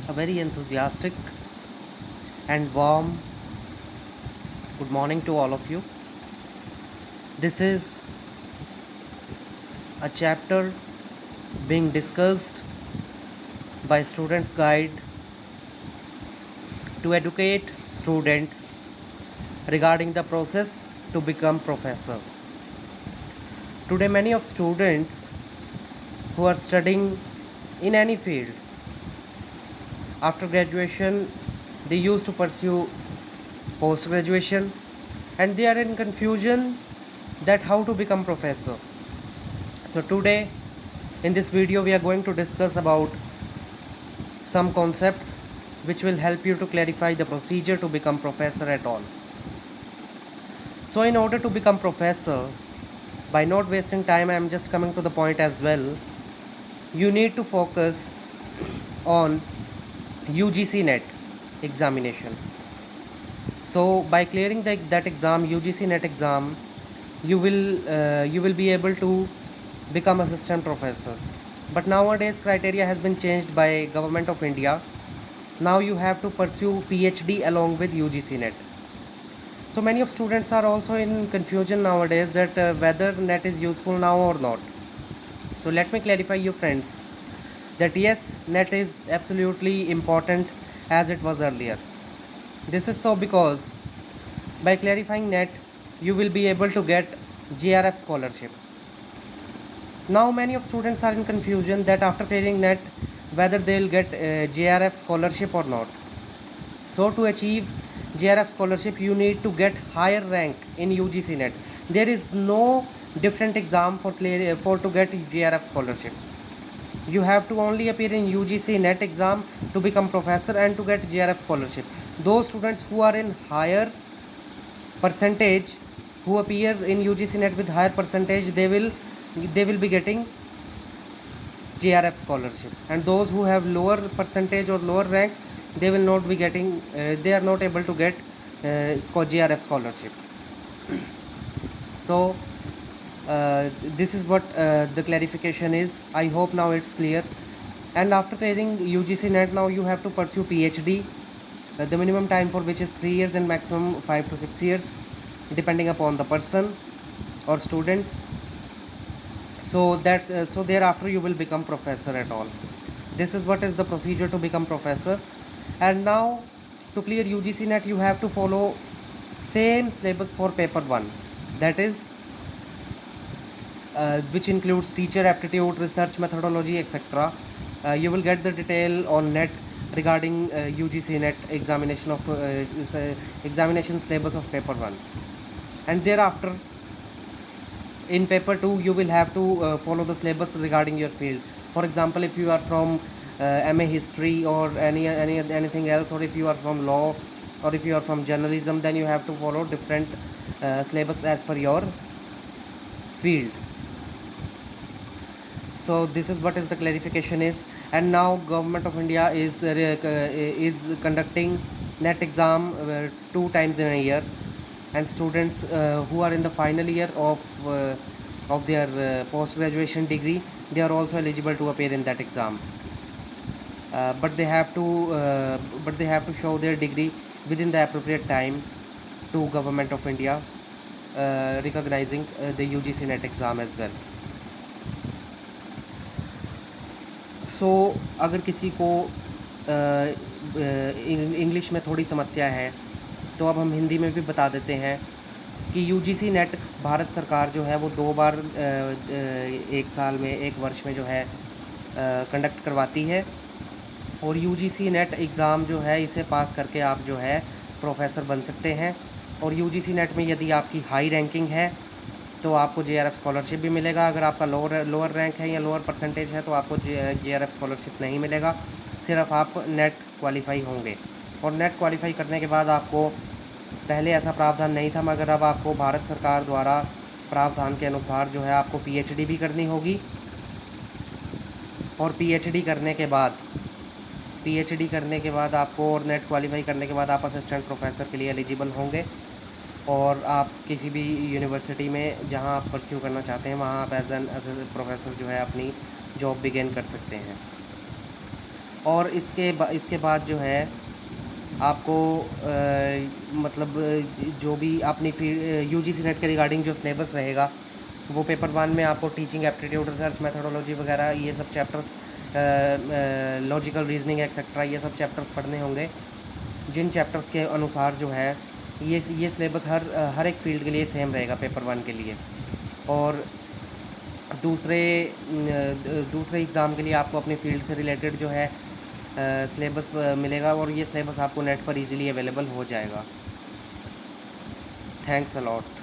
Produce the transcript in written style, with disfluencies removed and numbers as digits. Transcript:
A very enthusiastic and warm good morning to all of you. This is a chapter being discussed by Students Guide to educate students regarding the process to become professor. Today many of students who are studying in any field after graduation they used to pursue post graduation and they are in confusion that how to become professor. So today in this video we are going to discuss about some concepts which will help you to clarify the procedure to become professor at all. So in order to become professor, by not wasting time, I am just coming to the point as well. You need to focus on UGC NET examination. So by clearing that exam, UGC NET exam, you will be able to become assistant professor. But nowadays criteria has been changed by Government of India. Now you have to pursue PhD along with UGC NET. So many of students are also in confusion nowadays that whether NET is useful now or not. So let me clarify you friends that yes, NET is absolutely important as it was earlier. This is so because by clarifying NET you will be able to get JRF scholarship. Now many of students are in confusion that after clearing NET whether they will get JRF scholarship or not. So to achieve JRF scholarship you need to get higher rank in UGC NET. There is no different exam for to get JRF scholarship. You have to only appear in UGC NET exam to become professor and to get JRF scholarship. Those students who are in higher percentage, who appear in UGC NET with higher percentage, they will be getting JRF scholarship, and those who have lower percentage or lower rank, they will not be getting they are not able to get JRF scholarship. So this is what the clarification is. I hope now it's clear. And after clearing UGC NET, now you have to pursue PhD, the minimum time for which is 3 years and maximum 5 to 6 years depending upon the person or student. So thereafter you will become professor at all. This is what is the procedure to become professor. And now to clear UGC NET you have to follow same syllabus for paper 1, that is which includes teacher aptitude, research methodology, etc. You will get the detail on NET regarding UGC NET examination of examination syllabus of paper 1. And thereafter in paper 2 you will have to follow the syllabus regarding your field. For example, if you are from MA history or anything else, or if you are from law, or if you are from journalism, then you have to follow different syllabus as per your field. So this is what is the clarification is. And now Government of India is conducting NET exam 2 times in a year, and students who are in the final year of their post graduation degree, they are also eligible to appear in that exam. But they have to show their degree within the appropriate time to Government of India, recognizing the UGC NET exam as well. So अगर किसी को English में थोड़ी समस्या है तो अब हम हिंदी में भी बता देते हैं कि UGC NET भारत सरकार जो है वो 2 बार एक साल में, एक वर्ष में जो है कंडक्ट करवाती है। और UGC NET एग्ज़ाम जो है इसे पास करके आप जो है प्रोफेसर बन सकते हैं। और UGC NET में यदि आपकी हाई रैंकिंग है तो आपको JRF स्कॉलरशिप भी मिलेगा। अगर आपका लोअर रैंक है या लोअर परसेंटेज है तो आपको JRF स्कॉलरशिप नहीं मिलेगा, सिर्फ आप नेट क्वालिफाई होंगे। और नेट क्वालिफाई करने के बाद आपको, पहले ऐसा प्रावधान नहीं था मगर अब आपको भारत सरकार द्वारा प्रावधान के अनुसार जो है आपको PhD भी करनी होगी। और PhD करने के बाद आपको, और नेट क्वालिफाई करने के बाद आप असिस्टेंट प्रोफेसर के लिए एलिजिबल होंगे। और आप किसी भी यूनिवर्सिटी में जहां आप परस्यू करना चाहते हैं वहां आप एज एन प्रोफेसर जो है अपनी जॉब बिगिन कर सकते हैं। और इसके बाद जो है आपको मतलब जो भी अपनी यूजीसी नेट के रिगार्डिंग जो सिलेबस रहेगा वो पेपर 1 में आपको टीचिंग एप्टीट्यूड रिसर्च मेथोडोलॉजी वगैरह ये सब चैप्टर्स, लॉजिकल रीजनिंग एक्सेट्रा ये सब चैप्टर्स पढ़ने होंगे, जिन चैप्टर्स के अनुसार जो है ये सिलेबस हर एक फील्ड के लिए सेम रहेगा पेपर 1 के लिए। और दूसरे एग्ज़ाम के लिए आपको अपनी फील्ड से रिलेटेड जो है सिलेबस मिलेगा और ये सिलेबस आपको नेट पर इजीली अवेलेबल हो जाएगा। Thanks a lot.